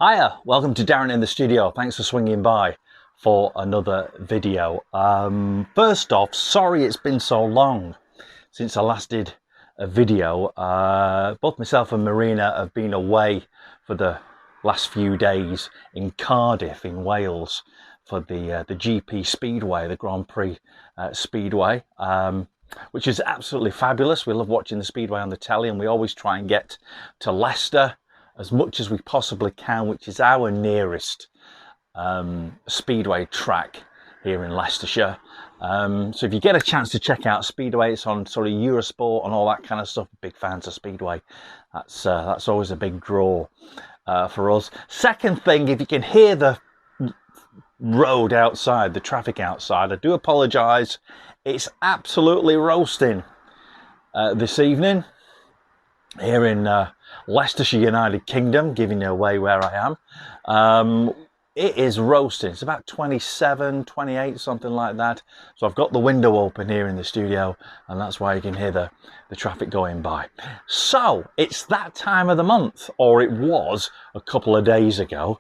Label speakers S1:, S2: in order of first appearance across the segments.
S1: Hiya, welcome to Darren in the studio. Thanks for swinging by for another video. First off, sorry it's been so long since I last did a video. Both myself and Marina have been away for the last few days in Cardiff in Wales for the GP Speedway, the Grand Prix Speedway, which is absolutely fabulous. We love watching the Speedway on the telly, and we always try and get to Leicester as much as we possibly can, which is our nearest speedway track here in Leicestershire. So if you get a chance to check out Speedway, it's on sort of Eurosport and all that kind of stuff. Big fans of Speedway. That's always a big draw for us. Second thing, if you can hear the road outside, the traffic outside, I do apologise. It's absolutely roasting this evening here in Leicestershire, United Kingdom, giving away where I am. It is roasting. It's about 27, 28, something like that. So I've got the window open here in the studio, and that's why you can hear the traffic going by. So it's that time of the month, or it was a couple of days ago.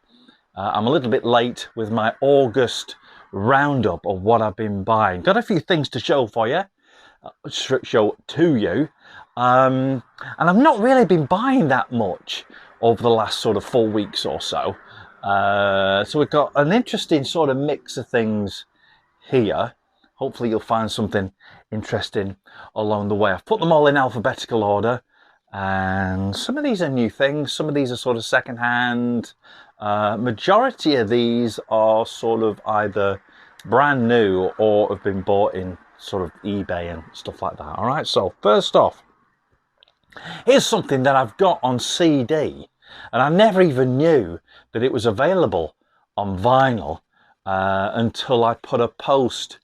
S1: I'm a little bit late with my August roundup of what I've been buying. Got a few things to show for you, show to you. And I've not really been buying that much over the last sort of 4 weeks or so. So we've got an interesting sort of mix of things here. Hopefully you'll find something interesting along the way. I've put them all in alphabetical order, and some of these are new things, some of these are sort of second hand. Majority of these are sort of either brand new or have been bought in sort of eBay and stuff like that. All right, so first off, here's something that I've got on CD, and I never even knew that it was available on vinyl until I put a post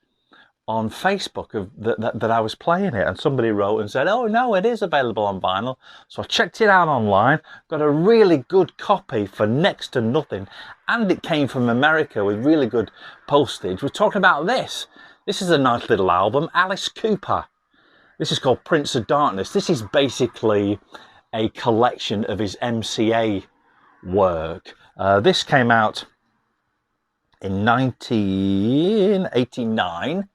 S1: on Facebook of that I was playing it, and somebody wrote and said, oh no, it is available on vinyl. So I checked it out online, got a really good copy for next to nothing, and it came from America with really good postage. We're talking about this. This is a nice little album, Alice Cooper. This is called Prince of Darkness. This is basically a collection of his MCA work. This came out in 1989,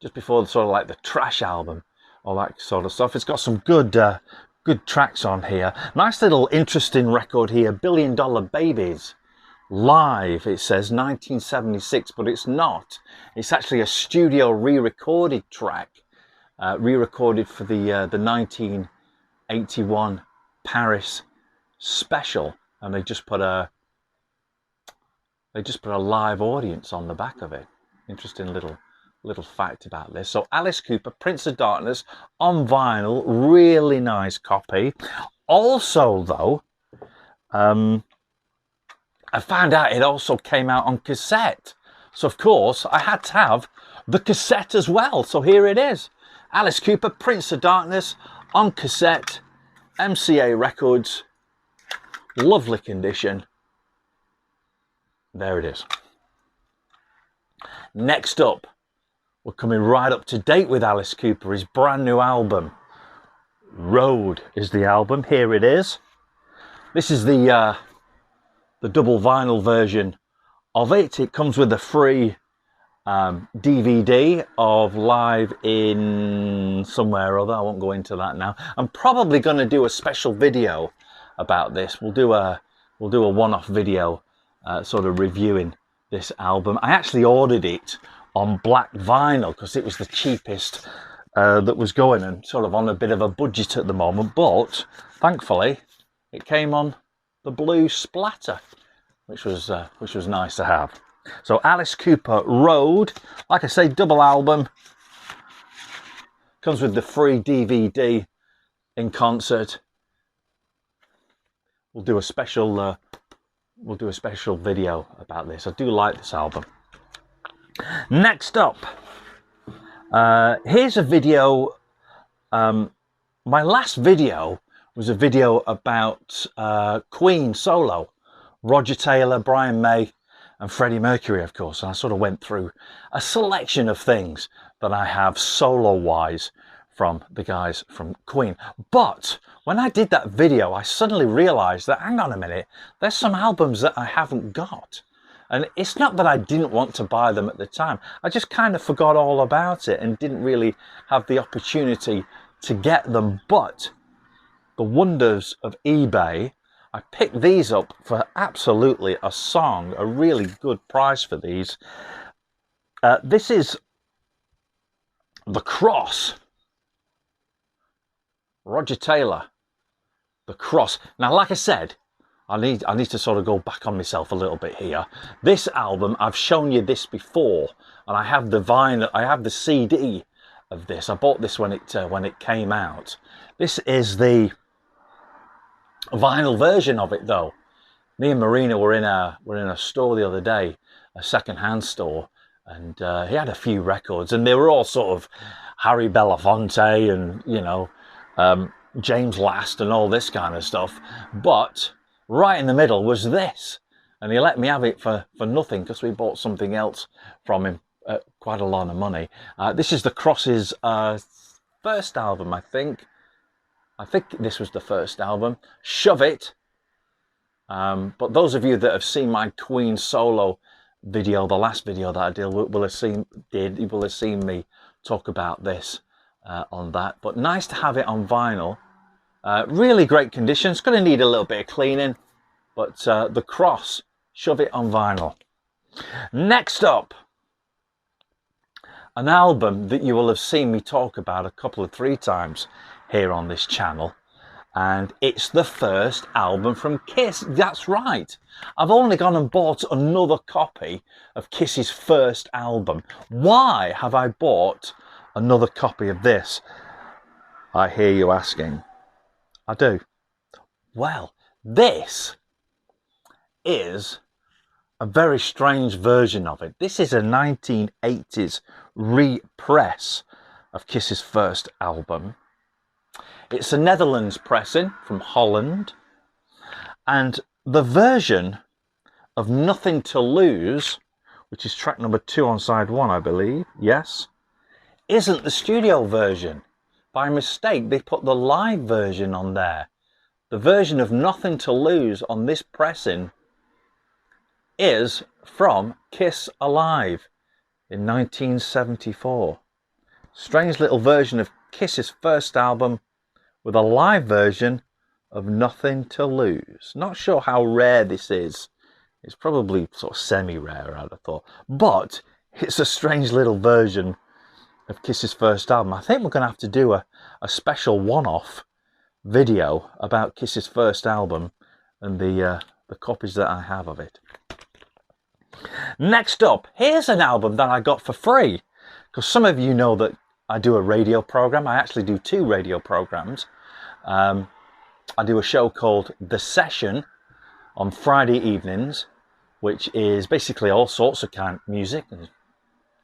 S1: just before sort of like the Trash album, all that sort of stuff. It's got some good tracks on here. Nice little interesting record here, Billion Dollar Babies. Live, it says 1976, but it's not. It's actually a studio re-recorded track, re-recorded for the 1981 Paris special, and they just put a live audience on the back of it. Interesting little fact about this. So Alice Cooper, Prince of Darkness on vinyl, really nice copy. Also though, I found out it also came out on cassette. So of course I had to have the cassette as well. So here it is. Alice Cooper, Prince of Darkness on cassette, MCA Records. Lovely condition. There it is. Next up, we're coming right up to date with Alice Cooper. His brand new album, Road, is the album. Here it is. This is the double vinyl version of it. It comes with a free DVD of Live in somewhere or other. I won't go into that now. I'm probably going to do a special video about this. We'll do a one-off video sort of reviewing this album. I actually ordered it on black vinyl because it was the cheapest that was going, and sort of on a bit of a budget at the moment, but thankfully it came on the blue splatter, which was nice to have. So Alice Cooper, Road, like I say, double album, comes with the free DVD in concert. We'll do a special video about this. I do like this album. Next up, here's a video. My last video was a video about Queen solo, Roger Taylor, Brian May and Freddie Mercury, of course. And I sort of went through a selection of things that I have solo wise from the guys from Queen. But when I did that video, I suddenly realized that, hang on a minute, there's some albums that I haven't got. And it's not that I didn't want to buy them at the time. I just kind of forgot all about it and didn't really have the opportunity to get them. But the wonders of eBay, I picked these up for absolutely a song, a really good price for these. This is The Cross. Roger Taylor, The Cross. Now, like I said, I need to sort of go back on myself a little bit here. This album, I've shown you this before, and I have the vinyl, I have the CD of this. I bought this when it came out. This is the vinyl version of it, though. Me and Marina were in a store the other day, a second-hand store, and he had a few records, and they were all sort of Harry Belafonte and, you know, James Last and all this kind of stuff. But right in the middle was this, and he let me have it for nothing because we bought something else from him at quite a lot of money. This is The Cross's first album, I think. I think this was the first album, Shove It. But those of you that have seen my Queen solo video, the last video that I did, will have seen me talk about this on that. But nice to have it on vinyl. Really great condition. It's going to need a little bit of cleaning, but The Cross, Shove It on vinyl. Next up, an album that you will have seen me talk about a couple of 3 times here on this channel, and it's the first album from Kiss. That's right, I've only gone and bought another copy of Kiss's first album. Why have I bought another copy of this, I hear you asking? I do. Well, this is a very strange version of it. This is a 1980s repress of Kiss's first album. It's a Netherlands pressing from Holland, and the version of Nothing to Lose, which is track number 2 on side 1, I believe, yes, isn't the studio version. By mistake, they put the live version on there. The version of Nothing to Lose on this pressing is from Kiss Alive in 1974. Strange little version of Kiss's first album with a live version of Nothing to Lose. Not sure how rare this is. It's probably sort of semi-rare, I'd have thought. But it's a strange little version of Kiss's first album. I think we're going to have to do a special one-off video about Kiss's first album and the copies that I have of it. Next up, here's an album that I got for free, because some of you know that I do a radio program. I actually do 2 radio programs. I do a show called The Session on Friday evenings, which is basically all sorts of kind of music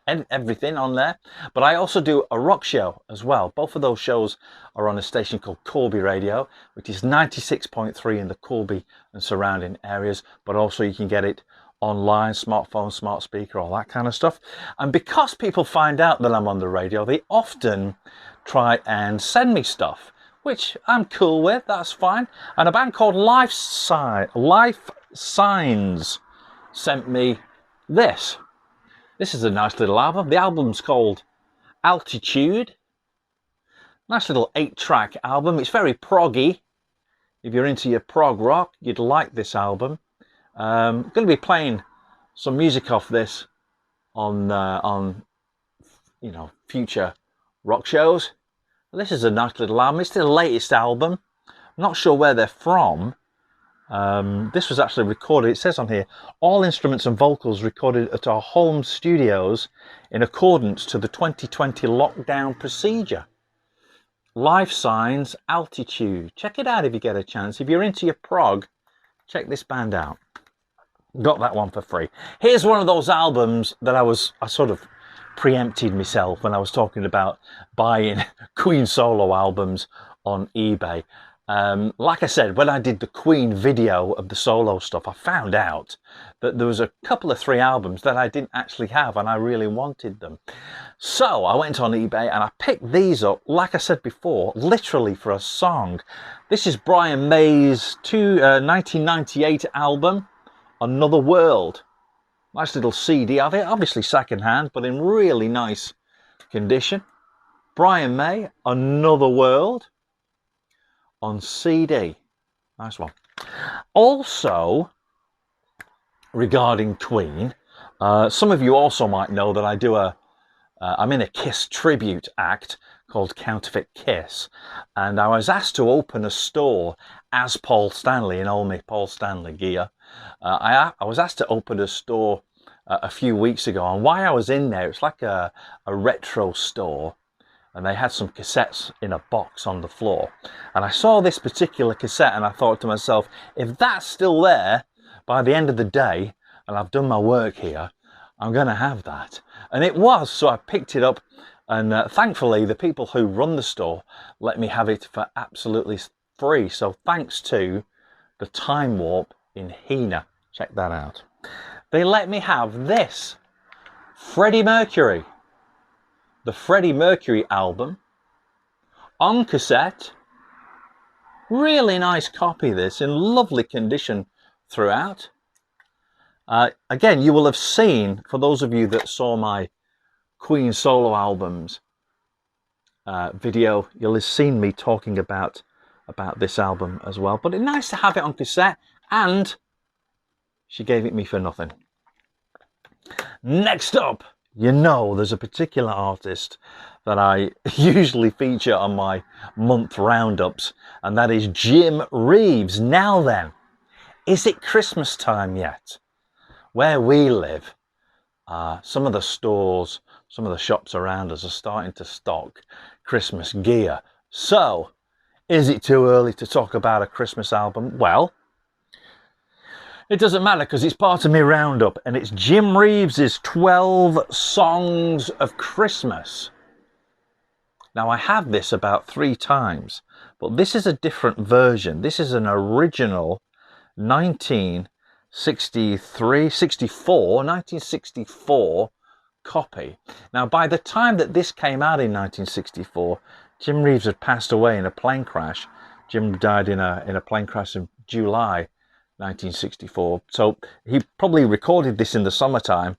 S1: and everything on there. But I also do a rock show as well. Both of those shows are on a station called Corby Radio, which is 96.3 in the Corby and surrounding areas. But also you can get it online, smartphone, smart speaker, all that kind of stuff. And because people find out that I'm on the radio, they often try and send me stuff, which I'm cool with, that's fine. And a band called Life Signs sent me this. This is a nice little album. The album's called Altitude. Nice little 8-track album. It's very proggy. If you're into your prog rock, you'd like this album. I'm going to be playing some music off this on you know, future rock shows. This is a nice little album. It's the latest album. I'm not sure where they're from. This was actually recorded, it says on here, all instruments and vocals recorded at our home studios in accordance to the 2020 lockdown procedure. Life Signs, Altitude. Check it out if you get a chance. If you're into your prog, check this band out. Got that one for free. Here's one of those albums that I sort of preempted myself when I was talking about buying Queen solo albums on eBay. Like I said, when I did the Queen video of the solo stuff, I found out that there was a couple of 3 albums that I didn't actually have and I really wanted them. So I went on eBay and I picked these up, like I said before, literally for a song. This is Brian May's 1998 album, Another World. Nice little CD of it, obviously second-hand, but in really nice condition. Brian May, Another World, on CD. Nice one. Also, regarding Queen, some of you also might know that I do I'm in a Kiss tribute act called Counterfeit Kiss, and I was asked to open a store as Paul Stanley in all my Paul Stanley gear. I was asked to open a store a few weeks ago, and while I was in there, it's like a retro store, and they had some cassettes in a box on the floor, and I saw this particular cassette and I thought to myself, if that's still there by the end of the day and I've done my work here, I'm going to have that. And it was, so I picked it up, and thankfully the people who run the store let me have it for absolutely free. So thanks to the Time Warp in Hina, check that out. They let me have this Freddie Mercury, the Freddie Mercury album on cassette. Really nice copy, this, in lovely condition throughout. Again, you will have seen, for those of you that saw my Queen solo albums video, you'll have seen me talking about this album as well. But it's nice to have it on cassette, and she gave it me for nothing. Next up, you know, there's a particular artist that I usually feature on my month roundups, and that is Jim Reeves. Now then, is it Christmas time yet? Where we live, some of the stores, some of the shops around us are starting to stock Christmas gear. So, is it too early to talk about a Christmas album? Well, it doesn't matter, because it's part of my roundup, and it's Jim Reeves's 12 Songs of Christmas. Now, I have this about 3 times, but this is a different version. This is an original 1964 copy. Now, by the time that this came out in 1964, Jim Reeves had passed away in a plane crash. Jim died in a plane crash in July 1964. So he probably recorded this in the summertime,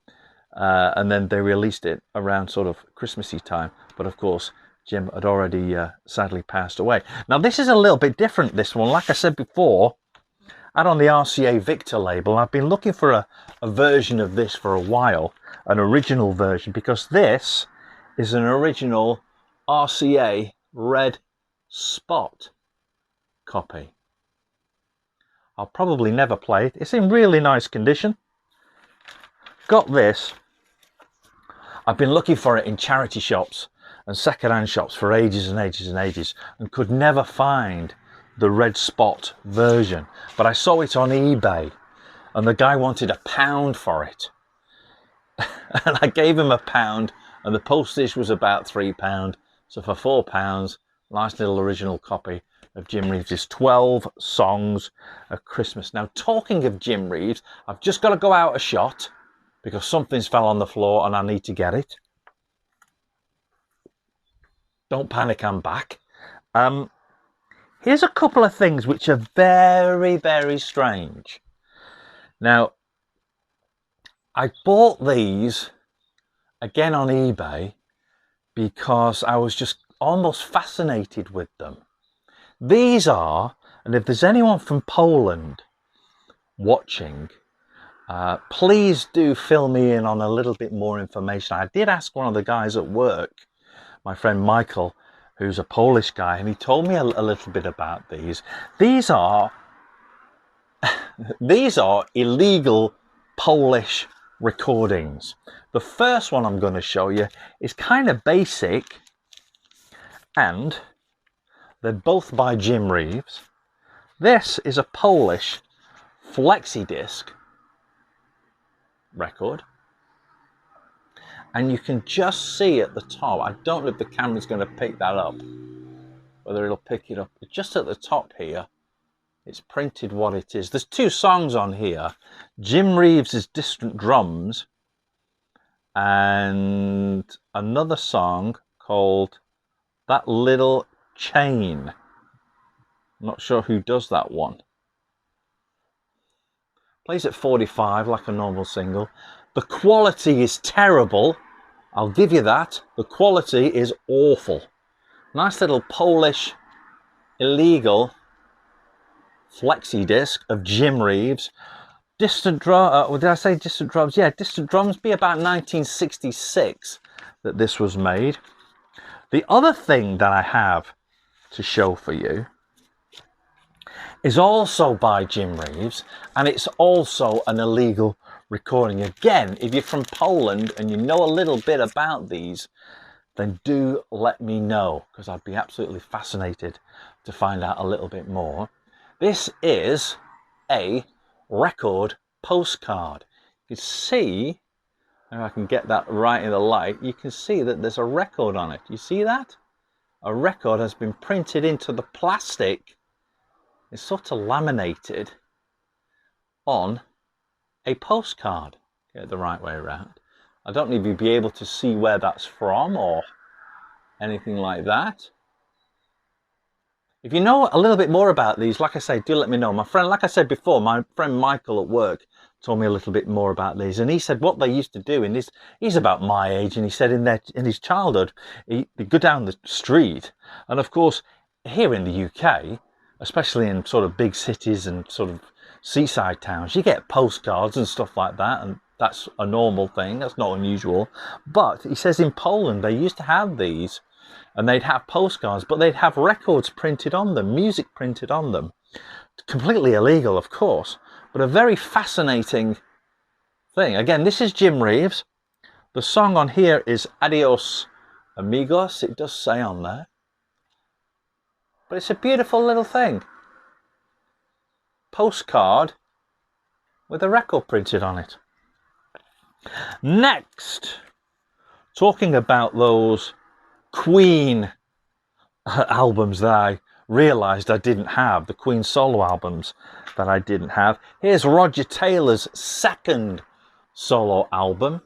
S1: and then they released it around sort of Christmassy time. But of course, Jim had already sadly passed away. Now, this is a little bit different, this one. Like I said before, out on the RCA Victor label, I've been looking for a version of this for a while, an original version, because this is an original RCA Red Spot copy. I'll probably never play it. It's in really nice condition. Got this. I've been looking for it in charity shops and second-hand shops for ages and ages and ages, and could never find the Red Spot version. But I saw it on eBay, and the guy wanted £1 for it. And I gave him £1, and the postage was about £3. So for £4, nice little original copy of Jim Reeves' 12 Songs of Christmas. Now, talking of Jim Reeves, I've just got to go out a shot because something's fell on the floor and I need to get it. Don't panic, I'm back. Here's a couple of things which are very, very strange. Now, I bought these again on eBay because I was just almost fascinated with them. These are, and if there's anyone from Poland watching, please do fill me in on a little bit more information. I did ask one of the guys at work, my friend Michael, who's a Polish guy, and he told me a little bit about these. These are illegal Polish recordings. The first one I'm going to show you is kind of basic, and they're both by Jim Reeves. This is a Polish flexi disc record, and you can just see at the top, I don't know if the camera's going to pick that up, whether it'll pick it up. Just at the top here, it's printed what it is. There's two songs on here. Jim Reeves' Distant Drums and another song called That Little Chain. I'm not sure who does that one. Plays at 45 like a normal single. The quality is terrible. I'll give you that. The quality is awful. Nice little Polish illegal flexi disc of Jim Reeves. Distant Drum, did I say Distant Drums? Yeah, Distant Drums, be about 1966 that this was made. The other thing that I have to show for you is also by Jim Reeves, and it's also an illegal recording. Again, if you're from Poland and you know a little bit about these, then do let me know, because I'd be absolutely fascinated to find out a little bit more. This is a record postcard. You can see, if I can get that right in the light, you can see that there's a record on it. You see that? A record has been printed into the plastic. It's sort of laminated on a postcard. Get it the right way around. I don't know if you'd be able to see where that's from or anything like that. If you know a little bit more about these, like I say, do let me know. My friend, like I said before, my friend Michael at work told me a little bit more about these, and he said what they used to do in this, he's about my age, and he said in his childhood, they go down the street, and of course, here in the UK, especially in sort of big cities and sort of seaside towns, you get postcards and stuff like that, and that's a normal thing, that's not unusual. But he says in Poland, they used to have these, and they'd have postcards, but they'd have records printed on them, music printed on them. Completely illegal, of course, but a very fascinating thing. Again, this is Jim Reeves. The song on here is Adios Amigos. It does say on there. But it's a beautiful little thing. Postcard with a record printed on it. Next, talking about those Queen albums that I realised I didn't have, the Queen solo albums that I didn't have. Here's Roger Taylor's second solo album.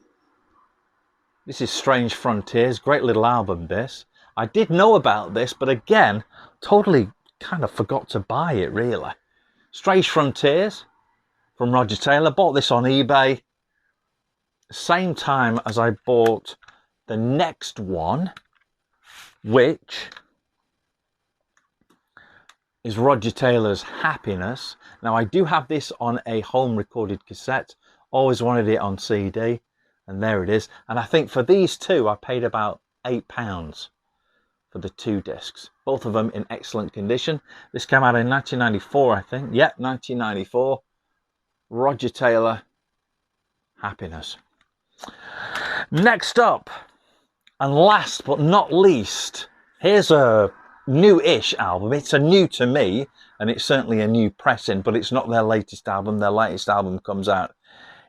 S1: This is Strange Frontiers, great little album this. I did know about this, but again, totally kind of forgot to buy it really. Strange Frontiers from Roger Taylor, bought this on eBay. Same time as I bought the next one, which is Roger Taylor's Happiness. Now I do have this on a home recorded cassette, always wanted it on CD, and there it is. And I think for these two I paid about £8 for the two discs, both of them in excellent condition. This came out in 1994, I think. Yep, 1994. Roger Taylor, Happiness. Next up, and last but not least, here's a new-ish album. It's a new to me, and it's certainly a new pressing, but it's not their latest album. Their latest album comes out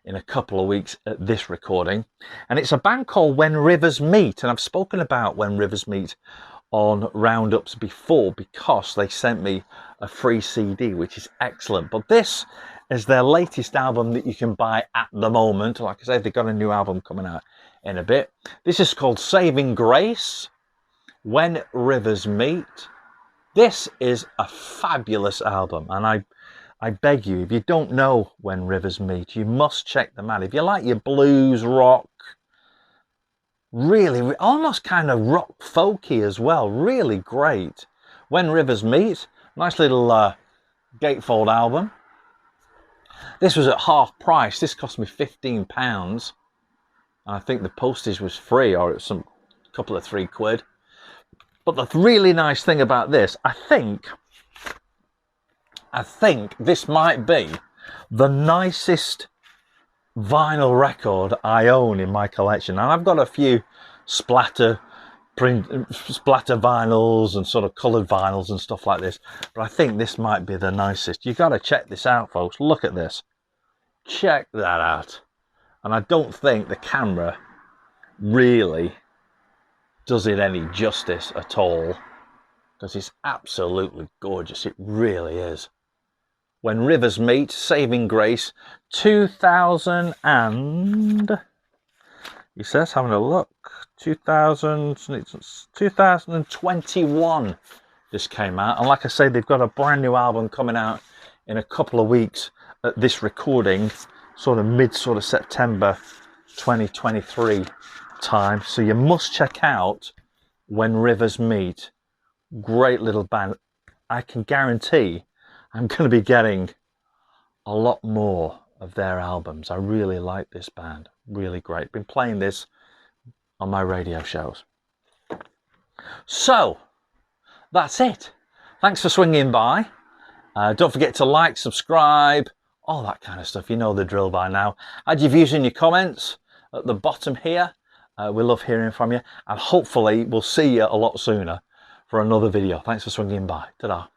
S1: in a couple of weeks at this recording, and it's a band called When Rivers Meet, and I've spoken about When Rivers Meet on roundups before because they sent me a free CD, which is excellent. But this is their latest album that you can buy at the moment. Like I said, they've got a new album coming out in a bit. This is called Saving Grace, When Rivers Meet. This is a fabulous album, and I beg you, if you don't know When Rivers Meet, you must check them out. If you like your blues, rock, really, almost kind of rock folky as well, really great. When Rivers Meet, nice little gatefold album. This was at half price. This cost me £15. And I think the postage was free, or it's some couple of £3. But the really nice thing about this, I think this might be the nicest vinyl record I own in my collection. And I've got a few splatter vinyls and sort of coloured vinyls and stuff like this, but I think this might be the nicest. You got to check this out, folks. Look at this. Check that out. And I don't think the camera really does it any justice at all, because it's absolutely gorgeous. It really is. When Rivers Meet, Saving Grace, 2000 and... He says, having a look, 2021 this came out. And like I say, they've got a brand new album coming out in a couple of weeks at this recording, sort of September 2023 time. So you must check out When Rivers Meet. Great little band. I can guarantee I'm going to be getting a lot more of their albums. I really like this band. Really great. Been playing this on my radio shows. So that's it. Thanks for swinging by. Don't forget to like, subscribe, all that kind of stuff. You know the drill by now. Add your views in your comments at the bottom here. We love hearing from you, and hopefully we'll see you a lot sooner for another video. Thanks for swinging by. Ta-da.